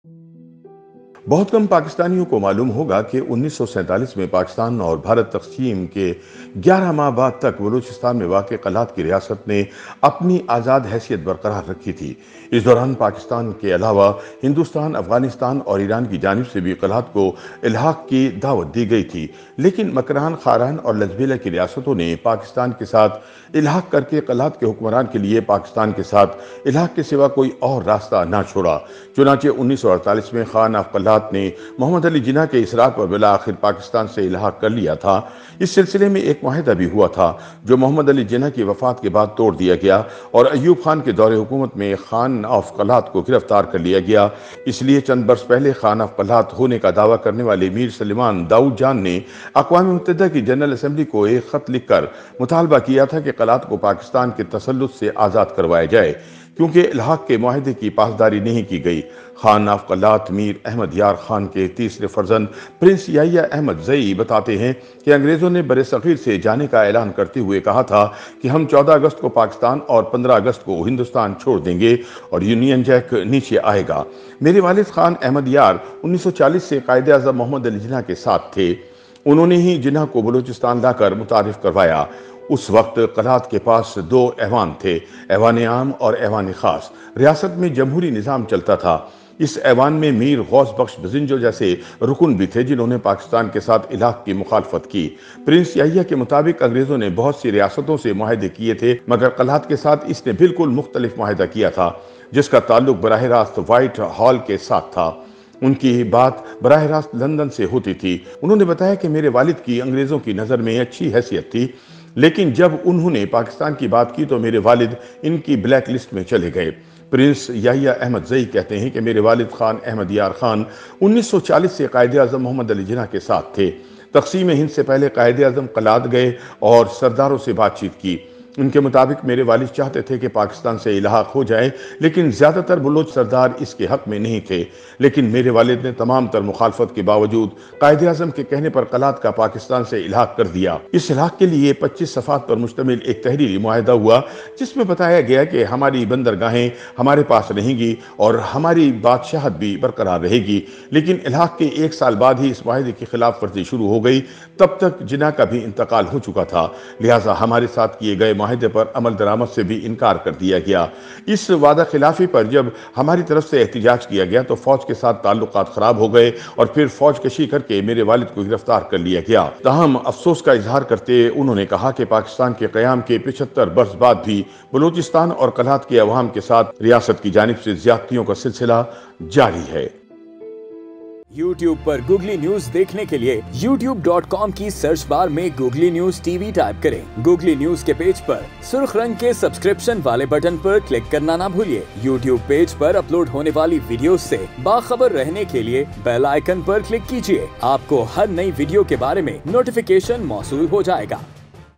बहुत कम पाकिस्तानियों को मालूम होगा कि 1947 में पाकिस्तान और भारत तक़सीम के 11 माह बाद तक बलूचिस्तान में वाक़ क़लात की रियासत ने अपनी आज़ाद हैसियत बरकरार रखी थी। इस दौरान पाकिस्तान के अलावा हिंदुस्तान, अफगानिस्तान और ईरान की जानिब से भी क़लात को इल्हाक़ की दावत दी गई थी, लेकिन मकरान, खारान और लजबेला की रियासतों ने पाकिस्तान के साथ इल्हाक़ करके क़लात के हुक्मरान के लिए पाकिस्तान के साथ इल्हाक़ के सिवा कोई और रास्ता ना छोड़ा। चुनांचे 1948 में खान ऑफ क़लात ने मोहम्मद अली जिन्ना के इसरार पर बिला आखिर पाकिस्तान से इल्हाक़ कर लिया था। इस सिलसिले में एक मुआहिदा भी हुआ था जो मोहम्मद अली जिन्ना की वफात के बाद तोड़ दिया गया और अयूब खान के दौरे हुकूमत में खान ऑफ क़लात को गिरफ्तार कर लिया गया। इसलिए चंद बरस पहले खान ऑफ क़लात होने का दावा करने वाले मीर सलीमान दाऊद जान ने अक़वाम मुत्तहिदा की जनरल असम्बली को एक ख़त लिखकर मुतालबा किया था कि क़लात को पाकिस्तान के तसल्लुत से आज़ाद करवाया जाए, क्योंकि इल्हाक़ के मुआहिदे की पासदारी नहीं की गई। खान ऑफ क़लात मीर अहमद यार खान के तीसरे फर्जंद प्रिंस याहिया अहमद ज़ई बताते हैं कि अंग्रेज़ों ने बरे-सग़ीर से जाने का ऐलान करते हुए कहा था कि हम 14 अगस्त को पाकिस्तान और 15 अगस्त को हिंदुस्तान छोड़ देंगे और यूनियन जैक नीचे आएगा। मेरे वालिद खान अहमद यार 1940 से कायदे-आज़म मोहम्मद अली जिन्ना के साथ थे। उन्होंने ही जिन्ना को बलूचिस्तान लाकर मुतारिफ करवाया। उस वक्त क़लात के पास दो ऐवान थे, ऐवान आम और ऐवान ख़ास। रियासत में जमहूरी निज़ाम चलता था। इस ऐवान में मीर गौस बख्श बजिंजो जैसे रुकन भी थे जिन्होंने पाकिस्तान के साथ इल्हाक़ की मुखालफत की। प्रिंस याहिया के मुताबिक अंग्रेज़ों ने बहुत सी रियासतों से मुआहदे किए थे, मगर क़लात के साथ इसने बिल्कुल मुख्तलिफ मुआहदा किया था, जिसका ताल्लुक बराह रास्त व्हाइट हॉल के साथ था। उनकी बात बराह रास्त लंदन से होती थी। उन्होंने बताया कि मेरे वालिद की अंग्रेज़ों की नज़र में अच्छी हैसियत थी, लेकिन जब उन्होंने पाकिस्तान की बात की तो मेरे वालिद इनकी ब्लैक लिस्ट में चले गए। प्रिंस याहिया अहमद ज़ई कहते हैं कि मेरे वालिद खान अहमद यार खान 1940 से कायदे-आज़म मोहम्मद अली जिन्ना के साथ थे। तक़सीम हिंद से पहले कायदे-आज़म क़लात गए और सरदारों से बातचीत की। उनके मुताबिक मेरे वालिद चाहते थे कि पाकिस्तान से इल्हाक़ हो जाए, लेकिन ज़्यादातर बलोच सरदार इसके हक़ में नहीं थे। लेकिन मेरे वालिद ने तमाम तर मुखालफत के बावजूद कायदे-आज़म के कहने पर क़लात का पाकिस्तान से इल्हाक़ कर दिया। इस इल्हाक़ के लिए 25 सफ़ात पर मुश्तमिल एक तहरीरी मुआहिदा हुआ, जिसमें बताया गया कि हमारी बंदरगाहें हमारे पास रहेंगी और हमारी बादशाहत भी बरकरार रहेगी। लेकिन इल्हाक़ के 1 साल बाद ही इस मुआहिदे की खिलाफ वर्जी शुरू हो गई। तब तक जिन्ना का भी इंतकाल हो चुका था, लिहाजा हमारे साथ किए गए मुआहिदे पर अमल दरामद से भी इनकार कर दिया गया। इस वादा खिलाफी पर जब हमारी तरफ से एहतिजाज किया गया तो फौज के साथ ताल्लुकात खराब हो गए और फिर फौज कशी करके मेरे वालिद को गिरफ्तार कर लिया गया। ताहम अफसोस का इजहार करते उन्होंने कहा कि पाकिस्तान के क़याम के 75 बरस बाद भी बलूचिस्तान और क़लात के अवाम के साथ रियासत की जानिब से ज़्यादतियों का सिलसिला जारी है। YouTube पर गूगली न्यूज देखने के लिए youtube.com की सर्च बार में गूगली न्यूज टीवी टाइप करें। गूगली न्यूज के पेज पर सुर्ख रंग के सब्सक्रिप्शन वाले बटन पर क्लिक करना ना भूलिए। YouTube पेज पर अपलोड होने वाली वीडियोस से बाखबर रहने के लिए बेल आइकन पर क्लिक कीजिए। आपको हर नई वीडियो के बारे में नोटिफिकेशन मौसूल हो जाएगा।